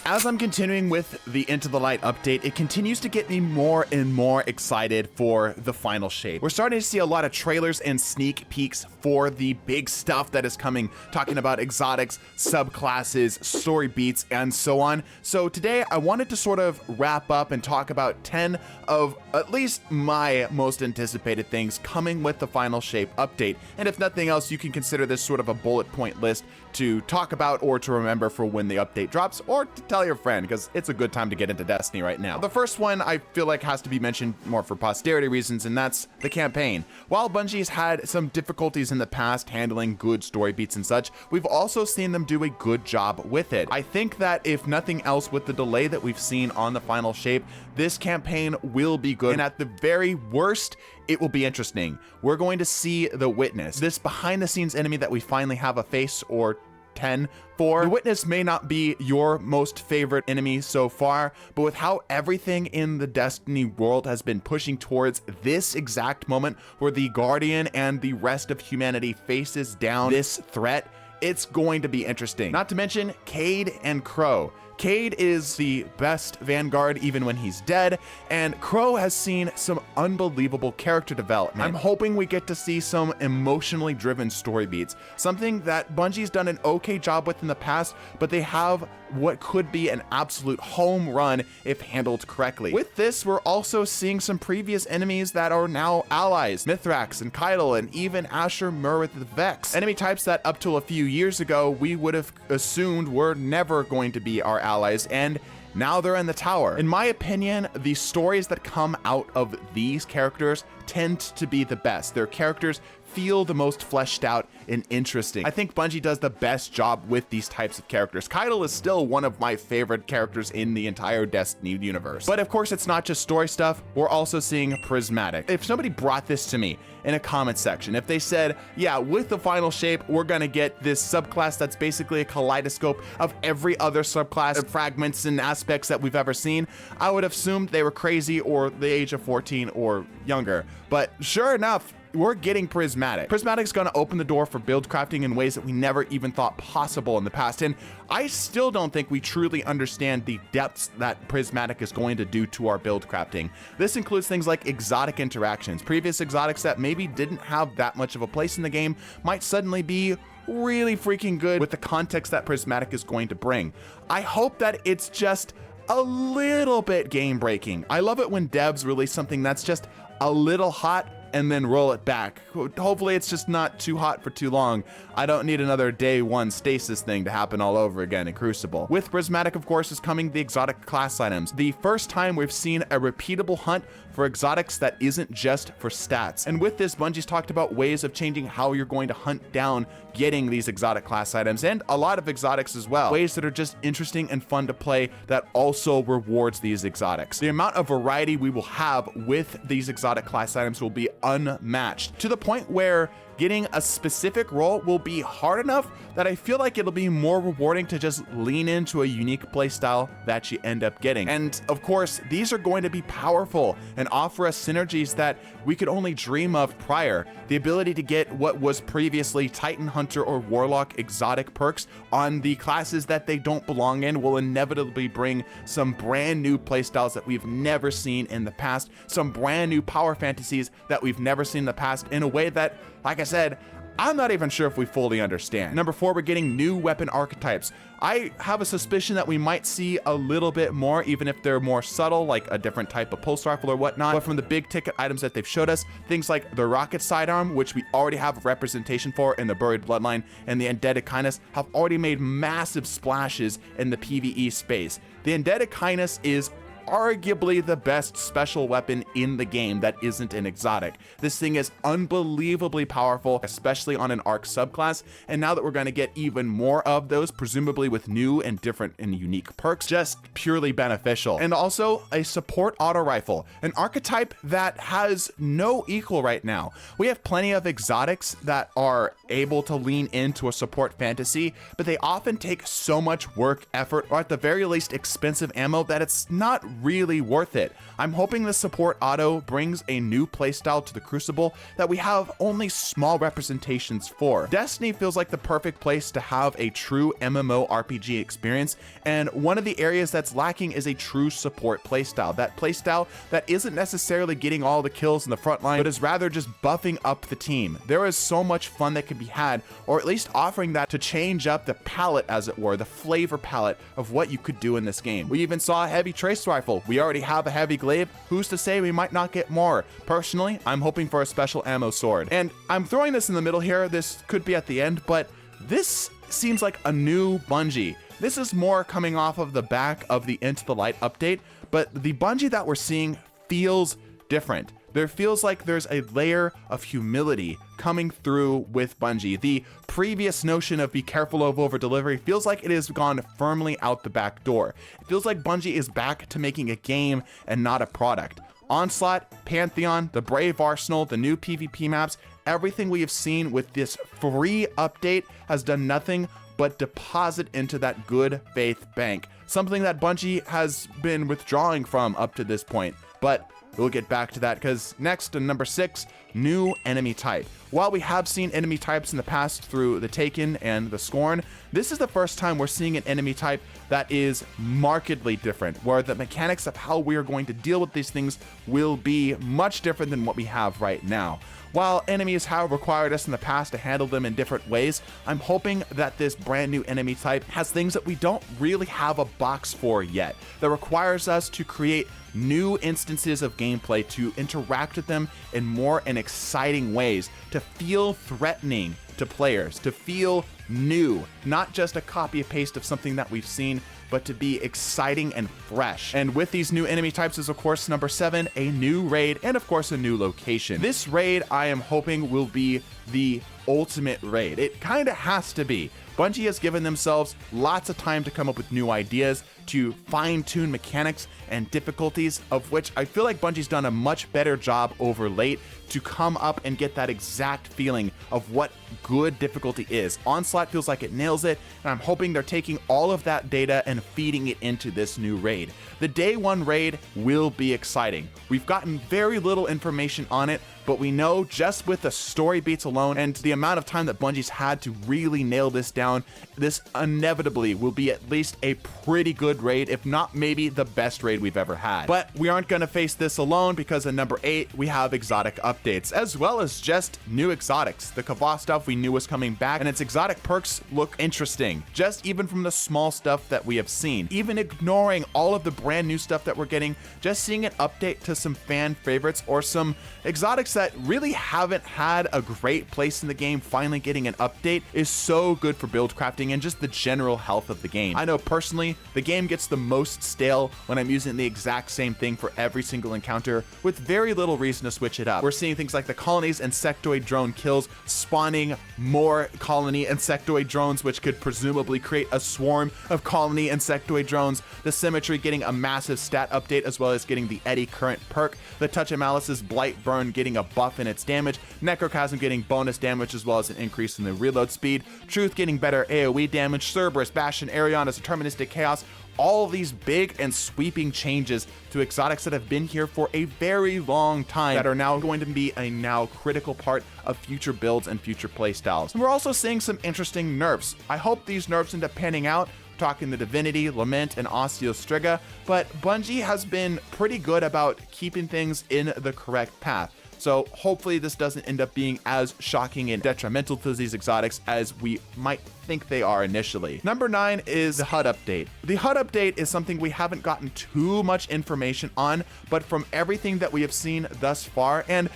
As I'm continuing with the Into the Light update, it continues to get me more and more excited for the final shape. We're starting to see a lot of trailers and sneak peeks for the big stuff that is coming, talking about exotics, subclasses, story beats, and so on. So today I wanted to sort of wrap up and talk about 10 of at least my most anticipated things coming with the final shape update. And if nothing else, you can consider this sort of a bullet point list to talk about or to remember for when the update drops, or to tell your friend, because it's a good time to get into Destiny right now. The first one I feel like has to be mentioned more for posterity reasons, and that's the campaign. While Bungie's had some difficulties in the past handling good story beats and such, we've also seen them do a good job with it. I think that if nothing else, with the delay that we've seen on the final shape, this campaign will be good, and at the very worst, it will be interesting. We're going to see the Witness, this behind the scenes enemy that we finally have a face or 10 for. The Witness may not be your most favorite enemy so far, but with how everything in the Destiny world has been pushing towards this exact moment where the Guardian and the rest of humanity faces down this threat, it's going to be interesting. Not to mention Cade and Crow. Cade is the best Vanguard even when he's dead, and Crow has seen some unbelievable character development. I'm hoping we get to see some emotionally driven story beats, something that Bungie's done an okay job with in the past, but they have what could be an absolute home run if handled correctly. With this, we're also seeing some previous enemies that are now allies, Mithrax and Keitel, and even Asher Mur with the Vex. Enemy types that up till a few years ago we would have assumed were never going to be our allies, and now they're in the tower. In my opinion, the stories that come out of these characters tend to be the best. Their characters feel the most fleshed out and interesting. I think Bungie does the best job with these types of characters. Keitel is still one of my favorite characters in the entire Destiny universe. But of course, it's not just story stuff. We're also seeing Prismatic. If somebody brought this to me in a comment section, if they said, yeah, with the final shape, we're gonna get this subclass that's basically a kaleidoscope of every other subclass of fragments and aspects that we've ever seen, I would have assumed they were crazy or the age of 14 or younger. But sure enough, we're getting Prismatic. Prismatic's gonna open the door for build crafting in ways that we never even thought possible in the past, and I still don't think we truly understand the depths that Prismatic is going to do to our build crafting. This includes things like exotic interactions. Previous exotics that maybe didn't have that much of a place in the game might suddenly be really freaking good with the context that Prismatic is going to bring. I hope that it's just a little bit game breaking. I love it when devs release something that's just a little hot and then roll it back. Hopefully it's just not too hot for too long. I don't need another day one stasis thing to happen all over again in Crucible. With Prismatic, of course, is coming the exotic class items. The first time we've seen a repeatable hunt for exotics that isn't just for stats. And with this, Bungie's talked about ways of changing how you're going to hunt down getting these exotic class items, and a lot of exotics as well. Ways that are just interesting and fun to play that also rewards these exotics. The amount of variety we will have with these exotic class items will be unmatched, to the point where getting a specific role will be hard enough that I feel like it'll be more rewarding to just lean into a unique playstyle that you end up getting. And of course, these are going to be powerful and offer us synergies that we could only dream of prior. The ability to get what was previously Titan Hunter or Warlock exotic perks on the classes that they don't belong in will inevitably bring some brand new playstyles that we've never seen in the past, some brand new power fantasies that we've never seen in the past, in a way that, like I said, I'm not even sure if we fully understand. Number 4, we're getting new weapon archetypes. I have a suspicion that we might see a little bit more, even if they're more subtle, like a different type of pulse rifle or whatnot. But from the big ticket items that they've showed us, things like the rocket sidearm, which we already have representation for in the Buried Bloodline, and the Undead Kindness have already made massive splashes in the PvE space. The Undead Kindness is arguably the best special weapon in the game that isn't an exotic. This thing is unbelievably powerful, especially on an arc subclass, and now that we're going to get even more of those, presumably with new and different and unique perks, just purely beneficial. And also a support auto rifle, an archetype that has no equal right now. We have plenty of exotics that are able to lean into a support fantasy, but they often take so much work, effort, or at the very least expensive ammo that it's not really worth it. I'm hoping this support auto brings a new playstyle to the Crucible that we have only small representations for. Destiny feels like the perfect place to have a true MMORPG experience, and one of the areas that's lacking is a true support playstyle. That playstyle that isn't necessarily getting all the kills in the front line, but is rather just buffing up the team. There is so much fun that can be had, or at least offering that to change up the palette, as it were, the flavor palette of what you could do in this game. We even saw a heavy trace rifle. We already have a heavy glaive. Who's to say we might not get more? Personally, I'm hoping for a special ammo sword. And I'm throwing this in the middle here. This could be at the end, but this seems like a new Bungie. This is more coming off of the back of the Into the Light update, but the Bungie that we're seeing feels different. There feels like there's a layer of humility coming through with Bungie. The previous notion of be careful of over delivery feels like it has gone firmly out the back door. It feels like Bungie is back to making a game and not a product. Onslaught, Pantheon, the Brave Arsenal, the new PvP maps, everything we have seen with this free update has done nothing but deposit into that good faith bank. Something that Bungie has been withdrawing from up to this point. But we'll get back to that, because next, in number 6, new enemy type. While we have seen enemy types in the past through the Taken and the Scorn, this is the first time we're seeing an enemy type that is markedly different, where the mechanics of how we are going to deal with these things will be much different than what we have right now. While enemies have required us in the past to handle them in different ways, I'm hoping that this brand new enemy type has things that we don't really have a box for yet, that requires us to create new instances of gameplay, to interact with them in more and exciting ways, to feel threatening to players, to feel new, not just a copy and paste of something that we've seen, but to be exciting and fresh. And with these new enemy types is, of course, number 7, a new raid, and of course a new location. This raid, I am hoping, will be the ultimate raid. It kind of has to be. Bungie has given themselves lots of time to come up with new ideas, to fine-tune mechanics and difficulties, of which I feel like Bungie's done a much better job over late to come up and get that exact feeling of what good difficulty is. Onslaught feels like it nails it, and I'm hoping they're taking all of that data and feeding it into this new raid. The day 1 raid will be exciting. We've gotten very little information on it, but we know just with the story beats alone and the amount of time that Bungie's had to really nail this down, this inevitably will be at least a pretty good raid, if not maybe the best raid we've ever had. But we aren't going to face this alone, because in number 8, we have exotic updates, as well as just new exotics. The Kava stuff we knew was coming back, and its exotic perks look interesting, just even from the small stuff that we have seen. Even ignoring all of the brand new stuff that we're getting, just seeing an update to some fan favorites or some exotics that really haven't had a great place in the game, finally getting an update is so good for build crafting and just the general health of the game. I know personally, the game gets the most stale when I'm using the exact same thing for every single encounter with very little reason to switch it up. We're seeing things like the colonies insectoid drone kills spawning more colony insectoid drones, which could presumably create a swarm of colony insectoid drones. The symmetry getting a massive stat update, as well as getting the Eddy current perk. The Touch of Malice's Blight Burn getting a buff in its damage. Necrochasm getting bonus damage, as well as an increase in the reload speed. Truth getting better AoE damage. Cerberus, Bastion, Arion as deterministic chaos. All these big and sweeping changes to exotics that have been here for a very long time that are now going to be a now critical part of future builds and future playstyles. And we're also seeing some interesting nerfs. I hope these nerfs end up panning out. We're talking the Divinity, Lament, and Osteostriga, but Bungie has been pretty good about keeping things in the correct path. So hopefully this doesn't end up being as shocking and detrimental to these exotics as we might think they are initially. Number 9 is the HUD update. The HUD update is something we haven't gotten too much information on, but from everything that we have seen thus far, and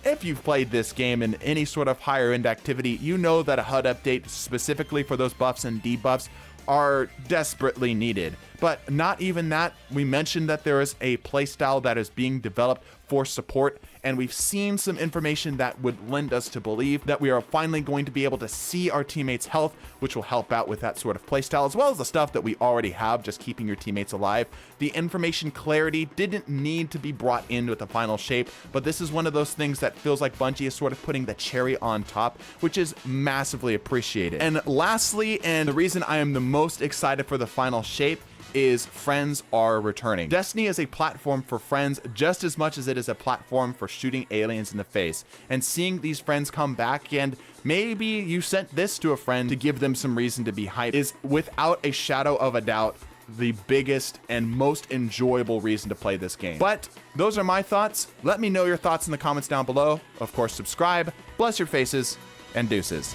if you've played this game in any sort of higher end activity, you know that a HUD update specifically for those buffs and debuffs are desperately needed. But not even that. We mentioned that there is a playstyle that is being developed for support, and we've seen some information that would lend us to believe that we are finally going to be able to see our teammates' health, which will help out with that sort of playstyle, as well as the stuff that we already have, just keeping your teammates alive. The information clarity didn't need to be brought in with the final shape, but this is one of those things that feels like Bungie is sort of putting the cherry on top, which is massively appreciated. And lastly, and the reason I am the most excited for the final shape, is friends are returning. Destiny is a platform for friends just as much as it is a platform for shooting aliens in the face. And seeing these friends come back, and maybe you sent this to a friend to give them some reason to be hyped, is without a shadow of a doubt the biggest and most enjoyable reason to play this game. But those are my thoughts. Let me know your thoughts in the comments down below. Of course, subscribe, bless your faces, and deuces.